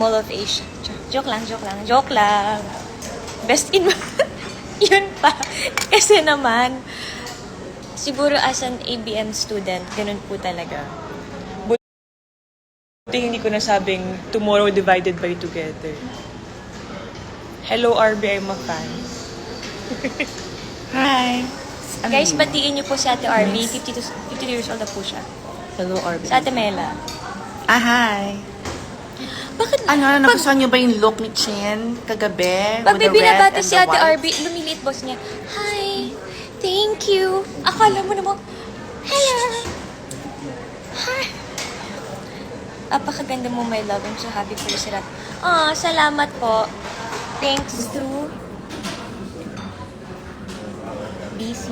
Mall of Asia. Joke lang, joke lang, joke lang. Best in... Yun pa. Kasi naman, siguro as an ABM student, ganun po talaga. Buti hindi ko nasabing tomorrow divided by together. Hello, RB, I'm a fan. Hi! Guys, batiin niyo po si Ate Arby. 52 years old na po siya. Hello, Arby. Sa Ate Mela. Hi! Bakit? Nagustuhan niyo ba yung look ni Chen kagabi? Pag may with the red binabati and si the Ate white? Arby, lumiliit boss niya. Hi! Thank you! Akala mo naman, hello! Hi! Apakaganda mo, my love. I'm so happy for you, Sirat. Salamat po. Thanks to BC.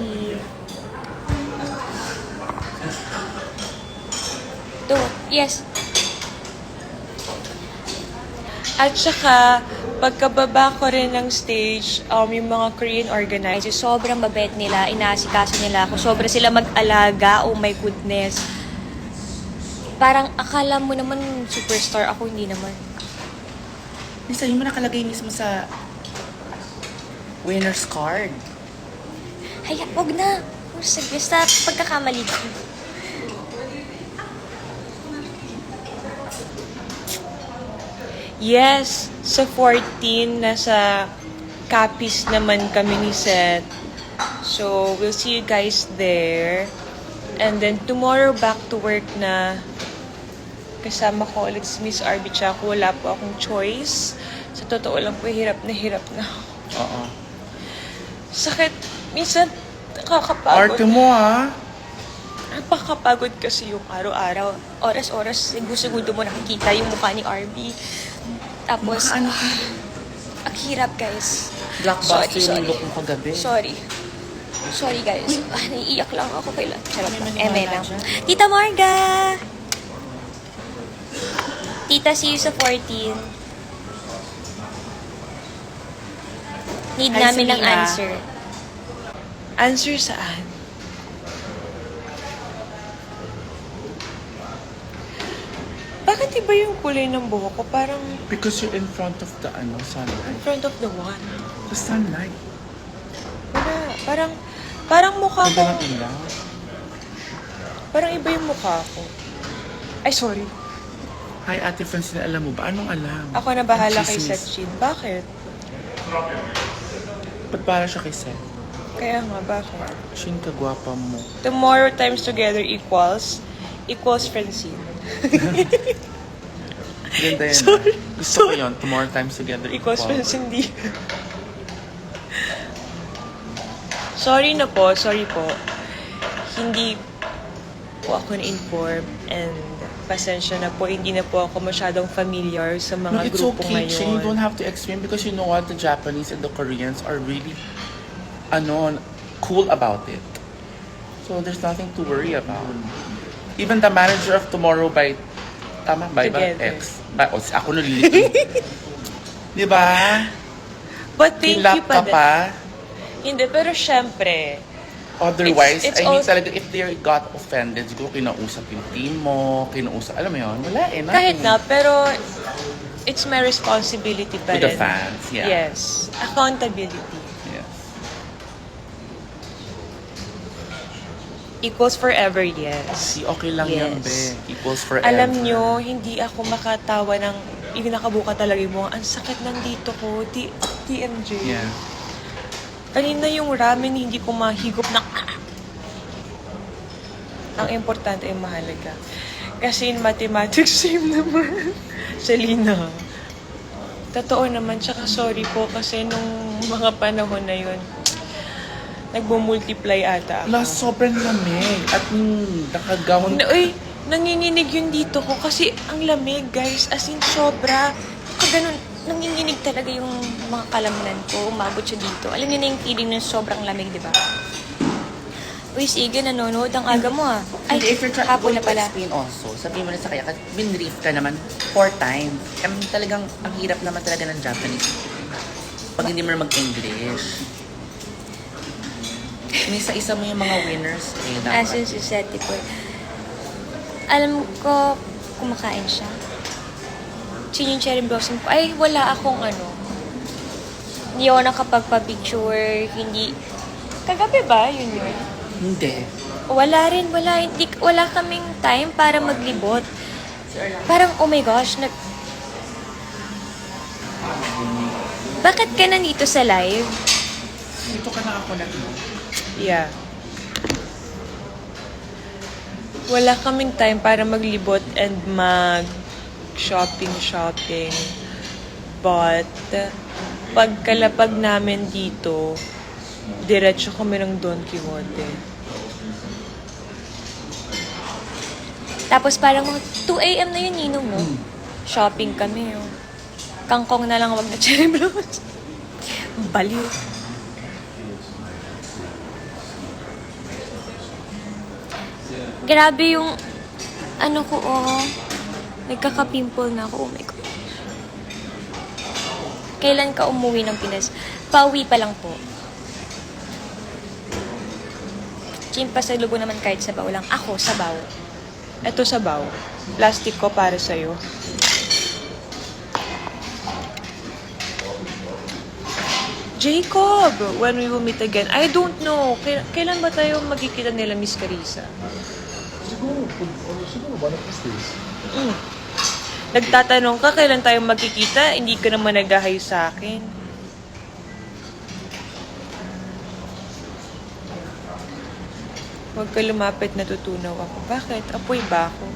Yes. At saka, pagkababa ko rin ng stage, yung mga Korean organizers, Sobrang mabait nila, inaasikaso nila ako. Sobra sila mag-alaga, oh my goodness. Parang akala mo naman superstar ako, hindi naman. Lisa, yun mo nakalagay mismo sa winner's card. Haya, wag na. Sige, sa pagkakamali ko. yes, sa 14, nasa Capiz naman kami ni Seth. So, we'll see you guys there. And then, tomorrow, back to work na. Kasama ko ulit si Miss RB Chaco. Wala po akong choice. Sa totoo lang po, hirap na ako. Oo. Sakit. Minsan, nakakapagod. Arte mo, ha? Napakapagod kasi yung araw-araw. Oras-oras, segundo mo nakikita yung mukha ni RB. Tapos, Ano ka? ang hirap, guys. Blockbuster Sorry, yung look mo kagabi. Sorry, guys. Naiiyak lang ako kailan. Charot lang. May Eme maniwala lang. dyan. Tita Marga! Tita, see you sa 14. Need Hi, namin ng Selena. answer. Answer saan? Bakit iba yung kulay ng buhok ko? Parang Because you're in front of the, in sunlight. front of the one. The sunlight. Wala. Parang mukha ko. Ganda ng ilaw. Parang iba yung mukha ko. Ay, sorry. Hi, Ate Francine, alam mo ba? Anong alam? Ako na bahala kay Chismis. Sachin. Bakit? Ba't para siya kay Seth? Kaya nga, bakit? Shin, kagwapa mo. Tomorrow times together equals Francine. Ganda yan. Sorry. Gusto ko yun. Tomorrow times together Equals equal. Francine D. Sorry po. Hindi po ako na-inform and pasensya na po. Hindi na po ako masyadong familiar sa No, mga it's grupo okay, Shin. You ngayon. don't have to explain because you know what? The Japanese and the Koreans are really, cool about it. So there's nothing to worry about. Even the manager of Tomorrow by Together. X. Ako nalilito. Di ba? But thank you Kinlap ka pa. pa. Hindi, pero syempre, Otherwise, It's I mean also- talaga, if they got offended, siguro kinausap yung team mo, alam mo yun, wala eh. kahit nothing. na, pero it's my responsibility pa To the rin. fans, yeah. Yes. Accountability. Yes. Equals forever, yes. Si okay lang yan, Yes. be. Equals forever. Alam nyo, hindi ako makatawa ng nakabuka talaga yung mga, ang sakit ng dito ko, TMJ. Yeah. Kanina yung ramen, hindi ko mahigop na, Ang importante ay mahalaga. Kasi in mathematics, same naman. Selena. Totoo naman, tsaka sorry po kasi nung mga panahon na yun, nagbo-multiply ata ako. Sobrang lamig. At nakagawang... Uy, nanginginig yung dito ko kasi ang lamig, guys. As in, sobra. Ganun, nanginginig talaga yung mga kalamnan ko. Umabot siya dito. Alam niyo na yung feeling ng sobrang lamig, di ba? Uy, sige, nanonood. Ang aga mo, ah. Ay, If you're hapon going na to pala. explain also, sabihin mo na sa kanya, kasi binrief ka naman 4 times. Talagang, ang hirap naman talaga ng Japanese. Pag hindi mo na mag-English. Isa-isa mo yung mga winners. Dapat. Asin si Seti po. Alam ko, kumakain siya. yun yung cherry blossom ko. Ay, wala akong ano. Hindi ako nakapagpa-picture. Hindi. Kagabi ba? Yun yun. Hindi. Wala rin. Wala kaming time para maglibot. Parang, oh my gosh, Bakit ka nandito sa live? Dito ka na ako na. Yeah. Wala kaming time para maglibot and mag-shopping. But, pagkalapag namin dito, diretso kami ng Don Quixote. Tapos parang 2 a.m. na yun, ninong mo. Shopping kami, oh. Kangkong na lang, wag na cherry blossom. Baliw. Grabe yung, ano ko, oh. Nagkaka-pimple na ako, oh my God. Kailan ka umuwi ng Pinas? Pauwi pa lang po. Pasalubong naman kahit sabaw lang. Ako, sabaw. Ito sabaw. Plastic ko para sa'yo. Jacob, when we will meet again, I don't know. Kailan ba tayo magkikita nila, Miss Carissa? Siguro one of these days. Nagtatanong ka, kailan tayo magkikita? Hindi ka naman nag-hi sa akin. Huwag ka lumapit, natutunaw ako. Bakit? Apoy ba ako?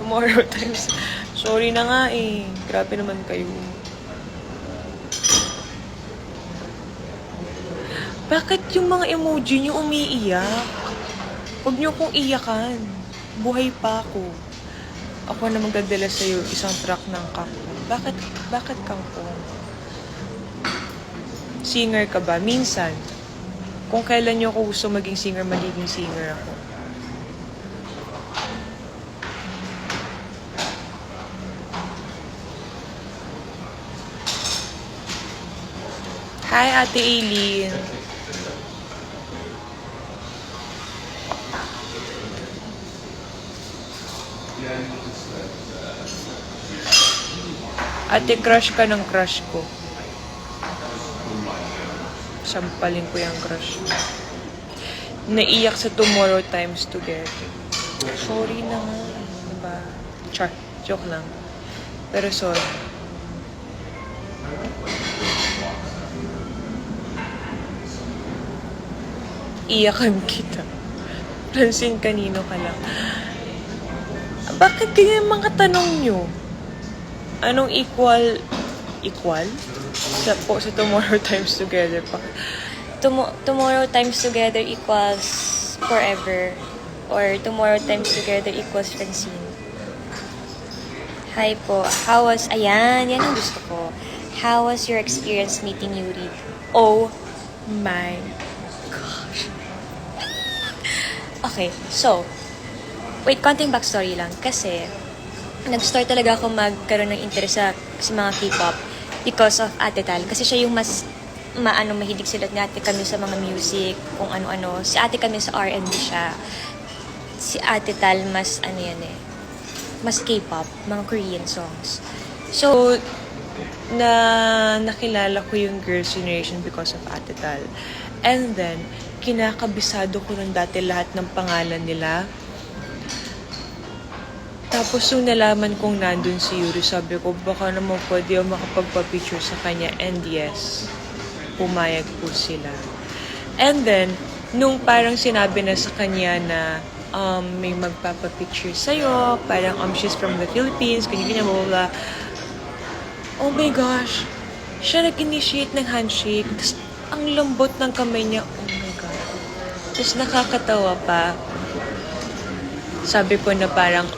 Tomorrow times. Sorry na nga eh. Grabe naman kayo. Bakit yung mga emoji niyo umiiyak? Huwag niyo kong iyakan. Buhay pa ako. Ako na magdadala sa'yo isang truck ng kangkong. Bakit kangkong? Singer ka ba? Minsan. Kung kailan niyo ako gusto maging singer, magiging singer ako. Hi, Ate Aileen. Ate, crush ka ng crush ko. Sampalin ko yung crush mo. Naiyak sa Tomorrow Times Together. Sorry na nga. Diba? Char, joke lang. Pero sorry. Iyakan kita. Francine, kanino ka lang? Bakit ganyan mga tanong nyo? Anong equal? Sa Tomorrow Times Together pa. Tomorrow times together equals forever. Or tomorrow times together equals Francine. Hi po. Ayan ang gusto ko. How was your experience meeting Yuri? Oh my gosh. Okay, so, wait, konting backstory lang. Kasi, nag-start talaga ako magkaroon ng interest sa mga K-pop because of Ate Tal. Kasi siya yung mas mahilig sila ni Ate kami sa mga music, kung ano-ano. Si Ate kami sa R&B siya. Si Ate Tal mas mas K-pop, mga Korean songs. So, nakilala ko yung Girls' Generation because of Ate Tal. And then, kinakabisado ko nun dati lahat ng pangalan nila. Tapos nung nalaman kong nandun si Yuri, sabi ko, baka naman pwede ako makapagpa-picture sa kanya. And yes, pumayag po sila. And then, nung parang sinabi na sa kanya na may magpapapicture sa'yo, parang she's from the Philippines, kanya-kanya, blah, blah, blah. Oh my gosh, siya nag-initiate ng handshake. Tapos, ang lambot ng kamay niya. Oh my God. Tapos nakakatawa pa. Sabi ko na parang,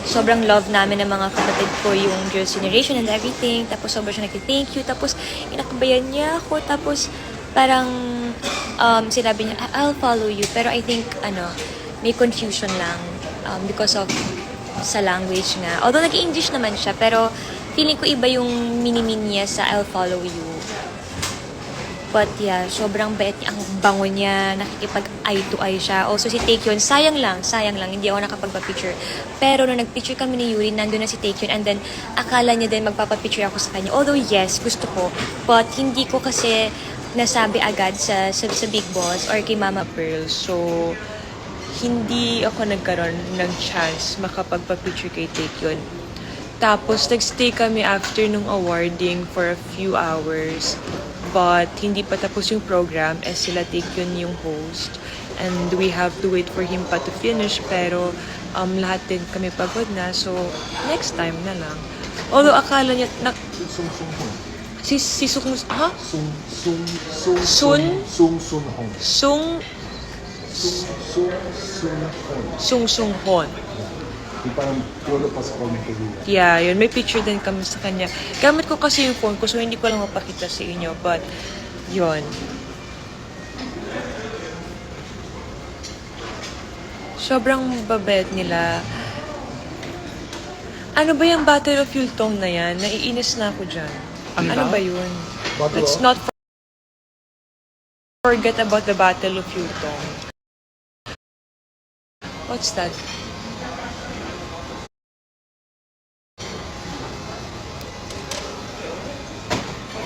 sobrang love namin ng mga kapatid ko yung Girls' Generation and everything. Tapos sobrang siya nag-thank you. Tapos inakabayan niya ako. Tapos parang sinabi niya, I'll follow you. Pero I think, may confusion lang because of sa language nga. Although nag-English naman siya, pero feeling ko iba yung mini-mean niya sa I'll follow you. But yeah, sobrang bait niya. Ang bango niya. Nakikipag eye to eye siya. Also si Taekyon, sayang lang. Hindi ako nakapagpa-picture. Pero nung nag-picture kami ni Yuri, nandun na si Taekyon. And then, akala niya din magpapapicture ako sa kanya. Although yes, gusto ko. But hindi ko kasi nasabi agad sa Big Boss or kay Mama Pearl. So, hindi ako nagkaroon ng chance makapagpa-picture kay Taekyon. Tapos, nagstay kami after nung awarding for a few hours. But, hindi pa tapos yung program as sila Taekyon yung host. And we have to wait for him pa to finish. Pero, lahat din kami pagod na. So, next time na lang. Although, akala niya, Sung Sung Hong. si Sung, ha? Sung Sun? Sung Sun Hong. Sung Sung Sun Hon. Hong. Yung parang lolo pa sa Korea. Yeah, yun. May picture din kami sa kanya. Gamit ko kasi yung phone ko, so hindi ko lang mapakita sa inyo. But, yun. Sobrang babait nila. Ano ba yung Battle of Yultong na yan? Naiinis na ako dyan. Ano ba yun? Let's not forget about the Battle of Yultong. What's that?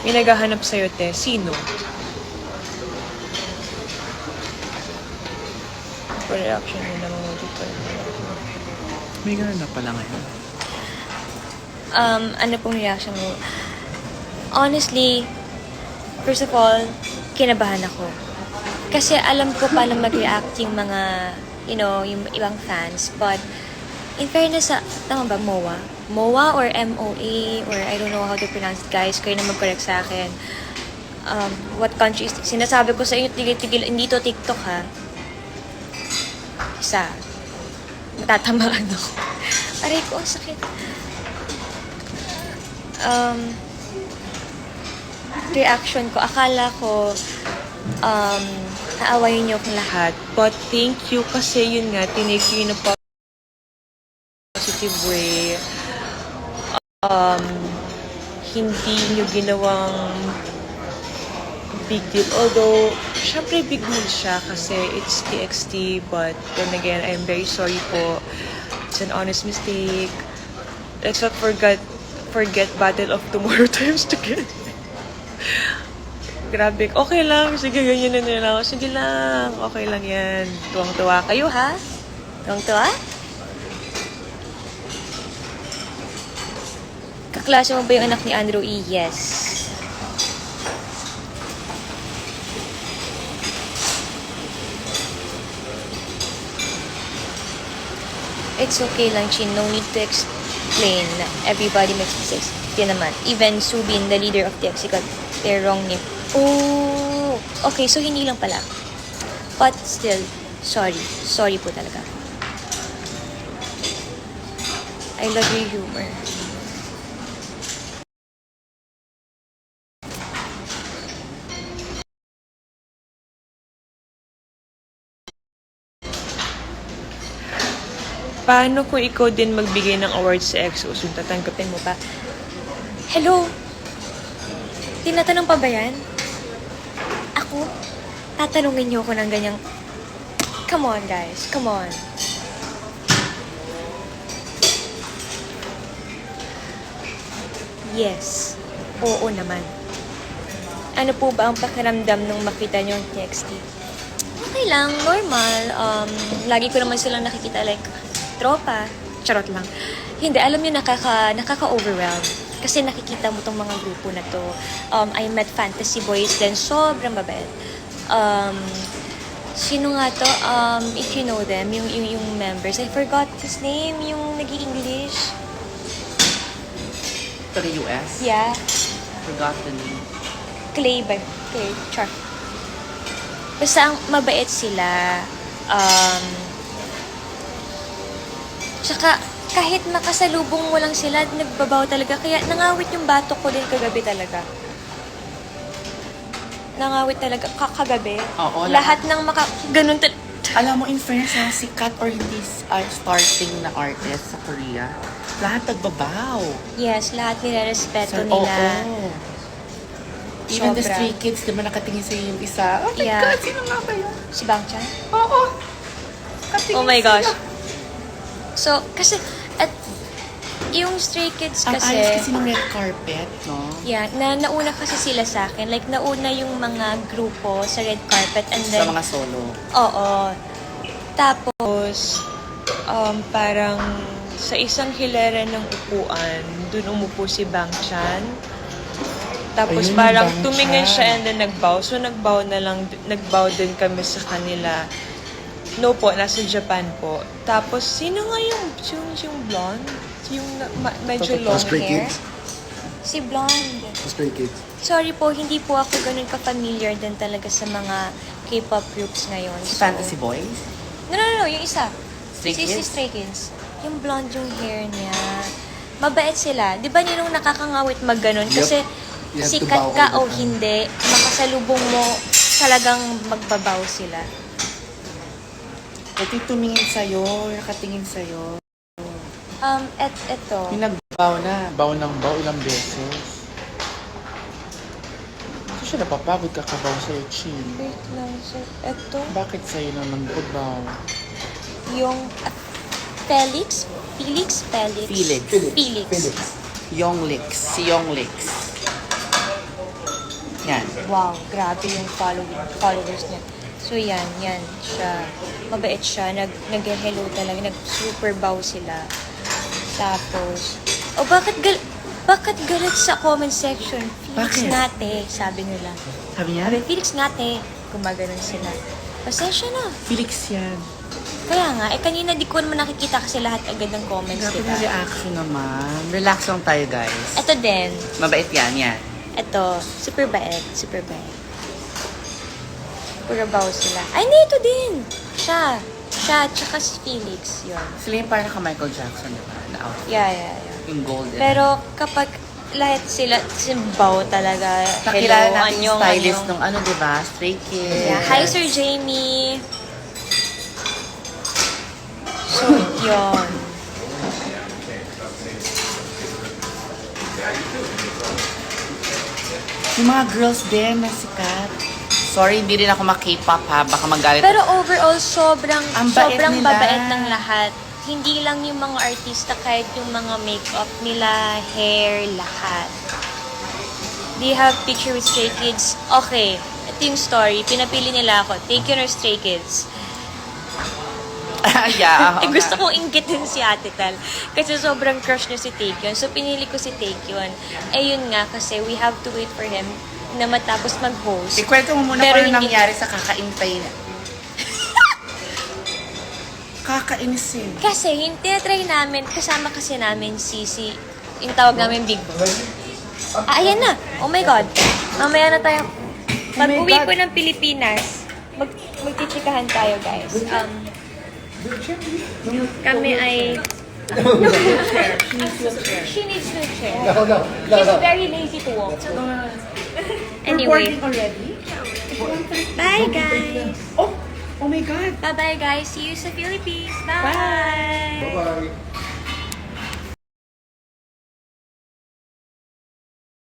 May naghahanap sa'yo, te. Sino? Pa-reaction mo naman mo dito. May ganun na pala ngayon. Ano pong reaction mo? Honestly, first of all, kinabahan ako. Kasi alam ko paano mag-react yung mga, yung ibang fans. But, in fairness sa, tama ba, MOA? MOA or MOA, or I don't know how to pronounce it, guys. Kayo na mag-correct sa akin. What country is, sinasabi ko sa inyo, tigil-tigil, hindi to TikTok, ha? Isa. Matatamaan ako. Aray ko, ang sakit. Reaction ko, akala ko, aawayin niyo akong lahat. But thank you kasi yun nga, tinake you in a positive way. Hindi nyo ginawang big deal. Although, syempre big deal siya kasi it's TXT. But then again, I'm very sorry po. It's an honest mistake. Let's not forget Battle of Tomorrow times again. Grabe. Okay lang. Sige, ganyan na nila ako. Sige lang. Okay lang yan. Tuwang-tuwa kayo, ha? Tuwang-tuwa? Kaklase mo ba yung anak ni Andrew E? Yes. It's okay lang, Chin. No need to explain. Everybody makes mistakes. Yan naman. Even Subin, the leader of TXT, got their wrong name. Oh! Okay, so hindi lang pala. But still, sorry. Sorry po talaga. I love your humor. Paano kung ikaw din magbigay ng award sa EXO-SUN? Tatanggapin mo ba? Hello? Tinatanong pa ba yan? Ako? Tatanungin niyo ako ng ganyang... Come on, guys. Come on. Yes. Oo naman. Ano po ba ang pakiramdam nung makita niyo ang TXT? Okay lang, normal. Lagi ko naman silang nakikita like tropa. Charot lang. Hindi, alam niyo, nakaka-overwhelm. Kasi nakikita mo tong mga grupo na to. I met Fantasy Boys then sobrang mabait. Sino nga to? If you know them, yung members. I forgot his name, yung nag-i-English. Taga US? Yeah. Forgot the name. Clay ba? Clay. Char. Basta ang mabait sila. Tsaka, kahit makasalubong mo lang sila, nagbabaw talaga. Kaya nangawit yung batok ko din kagabi talaga. Nangawit talaga kagabi. Oo, Lahat ng ganun Alam mo, in fairness, sikat or hindi starting na artist sa Korea, lahat nagbabaw. Yes, lahat nila respeto Oo. nila. Even the Sobra. Stray Kids, di ba nakatingin sa'yo yung isa? Oh my Yeah. God, sino nga ba yun? Si Bang Chan? Oo. Nakatingin Oh my gosh. sila. So, kasi, at yung Stray Kids Ang kasi, ayos kasi ng red carpet, no? yeah, nauna kasi sila sa akin. Like, nauna yung mga grupo sa red carpet and Sa then, mga solo. oo. Tapos, Tapos, parang sa isang hilera ng upuan, dun umupo si Bang Chan. Tapos Ayun, parang Bang tumingin Chan. siya and then nagbow. So nagbow din kami sa kanila. No po, nasa Japan po. Tapos, sino nga yung blonde? Yung medyo long Stray hair? Kids. si Blonde. Sa Stray Kids. Sorry po, hindi po ako ganun ka-familiar din talaga sa mga K-pop groups ngayon. Si So- Fantasy Boys? No, yung isa. Stray Si Kids? Stray Kids. Yung blonde yung hair niya. Mabait sila. Di ba yun yung nakakangawit mag-ganon? Yep. Kasi You have to sikat bow ka all o the time. hindi, makasalubong mo, talagang magbabaw sila. Ito yung tumingin sa'yo, nakatingin sa'yo. Eto. Yung nagbaw na. Baw ng baw ilang beses. Hindi siya napapagod kakabaw sa'yo, Chin. Wait lang, sir. Eto. Bakit sa'yo naman baw? Yung Felix? Felix? Felix. Felix. Yonglix. Si Yonglix. Yan. Wow, grabe yung followers niya. So yan siya. Mabait siya. Nag-hello talaga. Nag-super bow sila. Tapos, bakit galit sa comment section? Felix Bakit? ngate, sabi nila. Sabi niya? Sabi, Felix ngate. Gumaganon sila. Pasensya na. Felix yan. Kaya nga, kanina di ko naman nakikita kasi lahat agad ng comments, Grabe diba? na reaction naman. Relax lang tayo, guys. Ito din. Mabait yan. Ito, super bait. Pura bow sila. Ay, hindi, ito din. Siya, tsaka si Felix, yun. Sila yung parang ka Michael Jackson, di ba? Na outfit. Yeah. Yung golden. Pero kapag lahat sila, simbaw talaga. nakilala Hello, natin yung anyong, stylist anyong. nung ano, di ba? Stray Kids. Yeah. Hi, Sir Jamie. So, yun. Yung mga girls din na sikat. Sorry, hindi rin ako ma-K-pop ha. Baka magalit. Pero overall, sobrang Ang bait sobrang nila. babait ng lahat. Hindi lang yung mga artista, kahit yung mga makeup nila, hair, lahat. They have picture with Stray Kids. Okay, ito yung story. Pinapili nila ako. Taekyon or Stray Kids? yeah. Eh, gusto kong inggitin si Ate Tal. Kasi sobrang crush niya si Taekyon. So, pinili ko si Taekyon. Eh, yun nga, kasi we have to wait for him na matapos mag-host. Ikwento mo muna Pero kung ano hindi- nangyari sa kakaintay na. Kakainis eh. Kasi, tinatry namin, kasama kasi namin si yung tawag namin Big Boss. Ayan na. Oh my God. Mamaya na tayo. Pag-uwi God. ko ng Pilipinas, magchichikahan tayo, guys. Kami ay... She needs no chair. No. She's very lazy to walk. Anyway. already? Bye, guys. Oh my God. Bye-bye, guys. See you sa Philippines. Bye. Bye-bye.